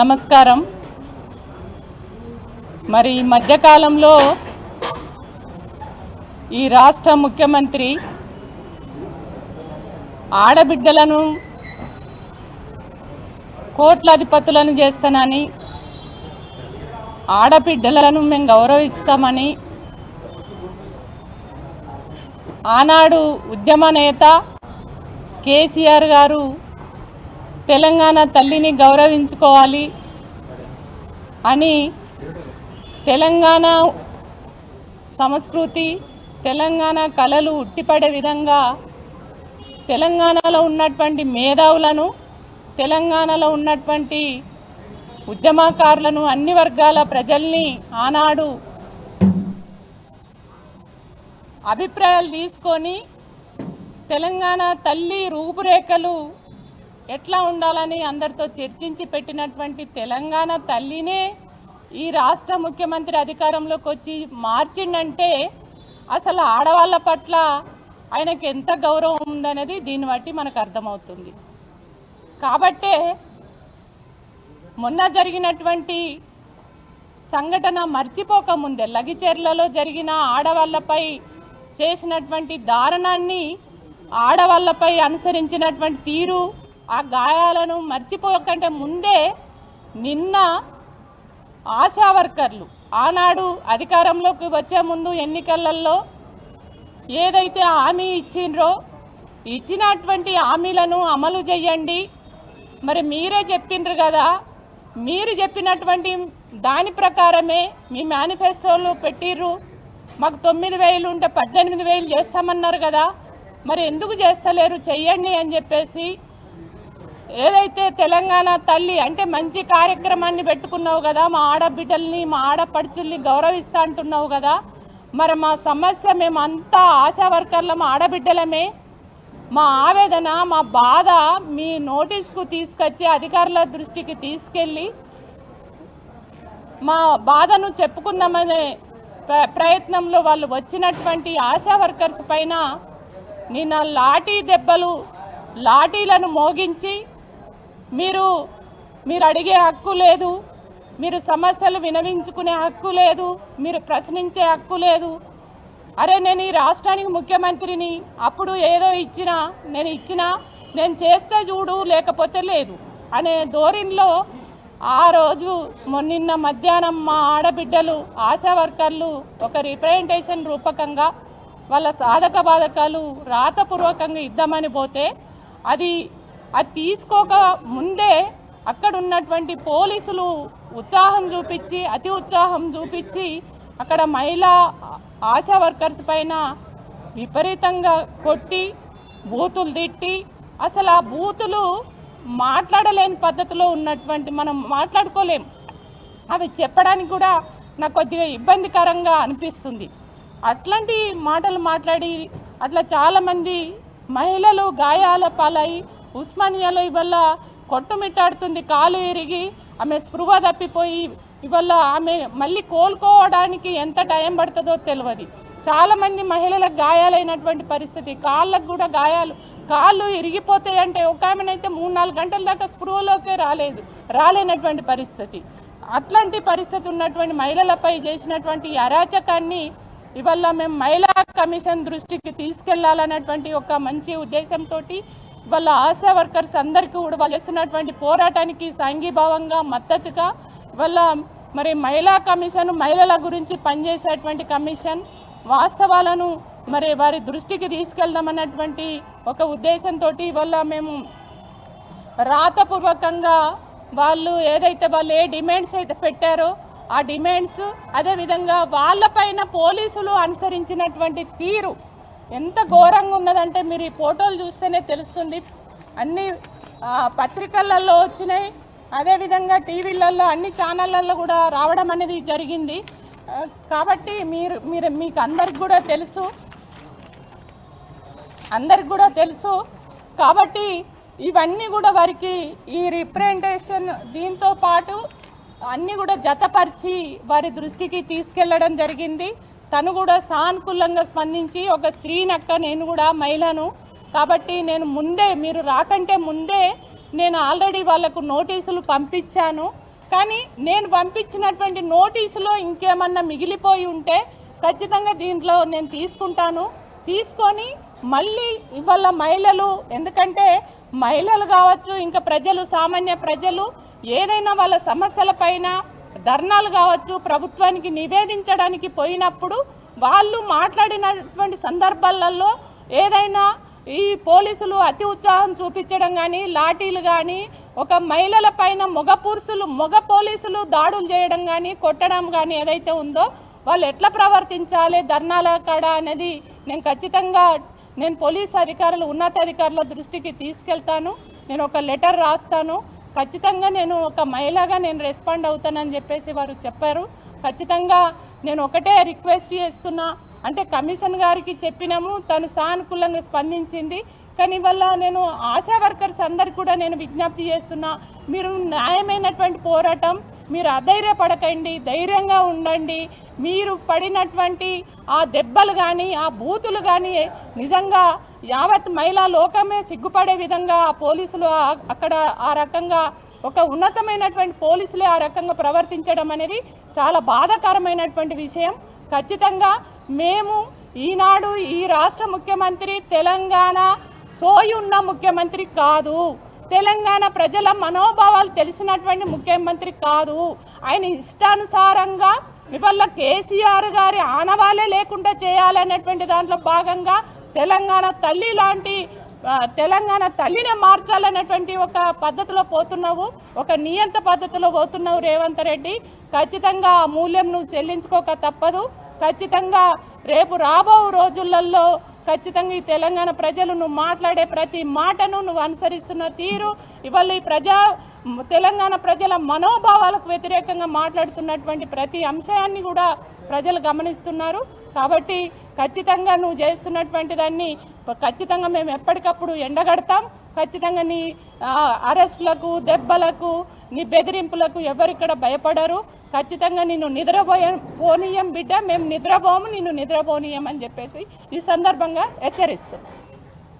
నమస్కారం. మరి ఈ మధ్యకాలంలో ఈ రాష్ట్ర ముఖ్యమంత్రి ఆడబిడ్డలను కోట్లాధిపతులను చేస్తానని, ఆడబిడ్డలను మేము గౌరవిస్తామని ఆనాడు ఉద్యమ నేత కేసీఆర్ గారు తెలంగాణ తల్లిని గౌరవించుకోవాలి అని తెలంగాణ సంస్కృతి, తెలంగాణ కళలు ఉట్టిపడే విధంగా తెలంగాణలో ఉన్నటువంటి మేధావులను, తెలంగాణలో ఉన్నటువంటి ఉద్యమకారులను, అన్ని వర్గాల ప్రజల్ని ఆనాడు అభిప్రాయాలు తీసుకొని తెలంగాణ తల్లి రూపురేఖలు ఎట్లా ఉండాలని అందరితో చర్చించి పెట్టినటువంటి తెలంగాణ తల్లినే ఈ రాష్ట్ర ముఖ్యమంత్రి అధికారంలోకి వచ్చి మార్చిండంటే అసలు ఆడవాళ్ళ పట్ల ఆయనకి ఎంత గౌరవం ఉందనేది దీన్ని బట్టి మనకు అర్థమవుతుంది. కాబట్టే మొన్న జరిగినటువంటి సంఘటన మర్చిపోకముందే లగిచెర్లలో జరిగిన ఆడవాళ్ళపై చేసినటువంటి దారుణాన్ని, ఆడవాళ్ళపై అనుసరించినటువంటి తీరు, ఆ గాయాలను మర్చిపోకంటే ముందే నిన్న ఆశా వర్కర్లు ఆనాడు అధికారంలోకి వచ్చే ముందు ఎన్నికలలో ఏదైతే హామీ ఇచ్చిండ్రో ఇచ్చినటువంటి హామీలను అమలు చేయండి. మరి మీరే చెప్పిండ్రు కదా, మీరు చెప్పినటువంటి దాని ప్రకారమే మీ మేనిఫెస్టోలో పెట్టిర్రు. మాకు 9,000 ఉంటే 18,000 చేస్తామన్నారు కదా, మరి ఎందుకు చేస్తలేరు, చెయ్యండి అని చెప్పేసి ఏదైతే తెలంగాణ తల్లి అంటే మంచి కార్యక్రమాన్ని పెట్టుకున్నావు కదా, మా ఆడబిడ్డల్ని మా ఆడపడుచుల్ని గౌరవిస్తా అంటున్నావు కదా, మరి మా సమస్య మేమంతా ఆశా వర్కర్ల మా ఆడబిడ్డలమే, మా ఆవేదన మా బాధ మీ నోటీస్కు తీసుకొచ్చి అధికారుల దృష్టికి తీసుకెళ్ళి మా బాధను చెప్పుకుందామనే ప్రయత్నంలో వాళ్ళు వచ్చినటువంటి ఆశా వర్కర్స్ పైన నిన్న లాఠీలను మోగించి మీరు అడిగే హక్కు లేదు, మీరు సమస్యలు వినవించుకునే హక్కు లేదు, మీరు ప్రశ్నించే హక్కు లేదు. అరే నేను ఈ రాష్ట్రానికి ముఖ్యమంత్రిని, అప్పుడు ఏదో నేను చేస్తే చూడు లేకపోతే లేదు అనే ధోరణిలో ఆ రోజు నిన్న మధ్యాహ్నం మా ఆడబిడ్డలు ఆశా వర్కర్లు ఒక రిప్రజెంటేషన్ రూపకంగా వాళ్ళ సాధక బాధకాలు రాతపూర్వకంగా ఇద్దామని పోతే అది తీసుకోక ముందే అక్కడ ఉన్నటువంటి పోలీసులు అతి ఉత్సాహం చూపించి అక్కడ మహిళా ఆశా వర్కర్స్ పైన విపరీతంగా కొట్టి బూతులు తిట్టి, అసలు ఆ బూతులు మాట్లాడలేని పద్ధతిలో ఉన్నటువంటి, మనం మాట్లాడుకోలేం, అవి చెప్పడానికి కూడా నాకు కొద్దిగా ఇబ్బందికరంగా అనిపిస్తుంది. అట్లాంటి మాటలు మాట్లాడి అట్లా చాలామంది మహిళలు గాయాల పాలై ఉస్మానియాలో ఇవాళ కొట్టుమిట్టాడుతుంది, కాలు ఇరిగి ఆమె స్పృహ తప్పిపోయి ఇవాళ ఆమె మళ్ళీ కోలుకోవడానికి ఎంత టైం పడుతుందో తెలియదు. చాలామంది మహిళలకు గాయాలైనటువంటి పరిస్థితి, కాళ్ళకు కూడా కాళ్ళు ఇరిగిపోతాయంటే ఒక ఆమెనైతే 3-4 గంటల దాకా స్పృహలోకే రాలేనటువంటి పరిస్థితి. అట్లాంటి పరిస్థితి ఉన్నటువంటి మహిళలపై చేసినటువంటి అరాచకాన్ని ఇవాళ మేము మహిళా కమిషన్ దృష్టికి తీసుకెళ్లాలన్నటువంటి ఒక మంచి ఉద్దేశంతో ఇవాళ ఆశా వర్కర్స్ అందరికీ కూడా వాళ్ళు చేస్తున్నటువంటి పోరాటానికి సంఘీభావంగా మద్దతుగా ఇవాళ మరి మహిళా కమిషన్, మహిళల గురించి పనిచేసేటువంటి కమిషన్ వాస్తవాలను మరి వారి దృష్టికి తీసుకెళ్దామన్నటువంటి ఒక ఉద్దేశంతో ఇవాళ మేము రాతపూర్వకంగా వాళ్ళు ఏ డిమాండ్స్ అయితే పెట్టారో ఆ డిమాండ్స్, అదేవిధంగా వాళ్ళపైన పోలీసులు అనుసరించినటువంటి తీరు ఎంత ఘోరంగా ఉన్నదంటే మీరు ఈ ఫోటోలు చూస్తేనే తెలుస్తుంది. అన్ని పత్రికలలో వచ్చినాయి, అదేవిధంగా టీవీలలో అన్ని ఛానళ్ళల్లో కూడా రావడం అనేది జరిగింది. కాబట్టి మీకు అందరికి కూడా తెలుసు కాబట్టి ఇవన్నీ కూడా వారికి ఈ రిప్రజెంటేషన్ దీంతో పాటు అన్నీ కూడా జతపరిచి వారి దృష్టికి తీసుకెళ్లడం జరిగింది. తను కూడా సానుకూలంగా స్పందించి, ఒక స్త్రీనక్క, నేను కూడా మహిళను కాబట్టి నేను ముందే, మీరు రాకంటే ముందే నేను ఆల్రెడీ వాళ్ళకు నోటీసులు పంపించాను. కానీ నేను పంపించినటువంటి నోటీసులో ఇంకేమన్నా మిగిలిపోయి ఉంటే ఖచ్చితంగా దీంట్లో నేను తీసుకొని మళ్ళీ ఇవాళ మహిళలు, ఎందుకంటే మహిళలు కావచ్చు, ఇంకా ప్రజలు, సామాన్య ప్రజలు ఏదైనా వాళ్ళ సమస్యలపైన ధర్నాలు కావచ్చు ప్రభుత్వానికి నివేదించడానికి పోయినప్పుడు వాళ్ళు మాట్లాడినటువంటి సందర్భాలలో ఏదైనా ఈ పోలీసులు అతి ఉత్సాహం చూపించడం కానీ, లాఠీలు కానీ, ఒక మహిళల పైన మగ పోలీసులు దాడులు చేయడం కానీ, కొట్టడం కానీ ఏదైతే ఉందో వాళ్ళు ఎట్లా ప్రవర్తించాలి ధర్నాల కాడ అనేది నేను ఖచ్చితంగా పోలీస్ అధికారులు, ఉన్నతాధికారుల దృష్టికి తీసుకెళ్తాను. నేను ఒక లెటర్ రాస్తాను. ఖచ్చితంగా నేను ఒక మహిళగా నేను రెస్పాండ్ అవుతానని చెప్పేసి వారు చెప్పారు. ఖచ్చితంగా నేను ఒకటే రిక్వెస్ట్ చేస్తున్నా, అంటే కమిషన్ గారికి చెప్పినాము, తను సానుకూలంగా స్పందించింది. కానీ వల్ల నేను ఆశా వర్కర్స్ అందరికి కూడా నేను విజ్ఞప్తి చేస్తున్నా, మీరు న్యాయమైనటువంటి పోరాటం, మీరు అధైర్యపడకండి, ధైర్యంగా ఉండండి. మీరు పడినటువంటి ఆ దెబ్బలు కానీ, ఆ బూతులు కానీ నిజంగా యావత్ మహిళా లోకమే సిగ్గుపడే విధంగా ఆ పోలీసులు అక్కడ ఆ రకంగా ఒక ఉన్నతమైనటువంటి పోలీసులే ఆ రకంగా ప్రవర్తించడం అనేది చాలా బాధాకరమైనటువంటి విషయం. ఖచ్చితంగా మేము ఈనాడు ఈ రాష్ట్ర ముఖ్యమంత్రి తెలంగాణ సోయి ఉన్న ముఖ్యమంత్రి కాదు, తెలంగాణ ప్రజల మనోభావాలు తెలిసినటువంటి ముఖ్యమంత్రి కాదు. ఆయన ఇష్టానుసారంగా ఇవాళ కేసీఆర్ గారి ఆనవాలే లేకుండా చేయాలనేటువంటి దాంట్లో భాగంగా తెలంగాణ తల్లిని మార్చాలనేటువంటి ఒక పద్ధతిలో పోతున్నావు, ఒక నియంత పద్ధతిలో పోతున్నావు రేవంత్ రెడ్డి. ఖచ్చితంగా ఆ మూల్యం నువ్వు చెల్లించుకోక తప్పదు. ఖచ్చితంగా రేపు రాబో రోజులలో ఖచ్చితంగా ఈ తెలంగాణ ప్రజలు నువ్వు మాట్లాడే ప్రతి మాటను నువ్వు అనుసరిస్తున్న తీరు, ఇవాళ ఈ తెలంగాణ ప్రజల మనోభావాలకు వ్యతిరేకంగా మాట్లాడుతున్నటువంటి ప్రతి అంశాన్ని కూడా ప్రజలు గమనిస్తున్నారు. కాబట్టి ఖచ్చితంగా నువ్వు చేస్తున్నటువంటి దాన్ని ఖచ్చితంగా మేము ఎప్పటికప్పుడు ఎండగడతాం. ఖచ్చితంగా నీ అరెస్టులకు, దెబ్బలకు, నీ బెదిరింపులకు ఎవరిక్కడ భయపడరు. ఖచ్చితంగా నిన్ను పోనీయం బిడ్డ, మేము నిద్రపోము, నిన్ను నిద్రపోనీయం అని చెప్పేసి ఈ సందర్భంగా హెచ్చరిస్తాం.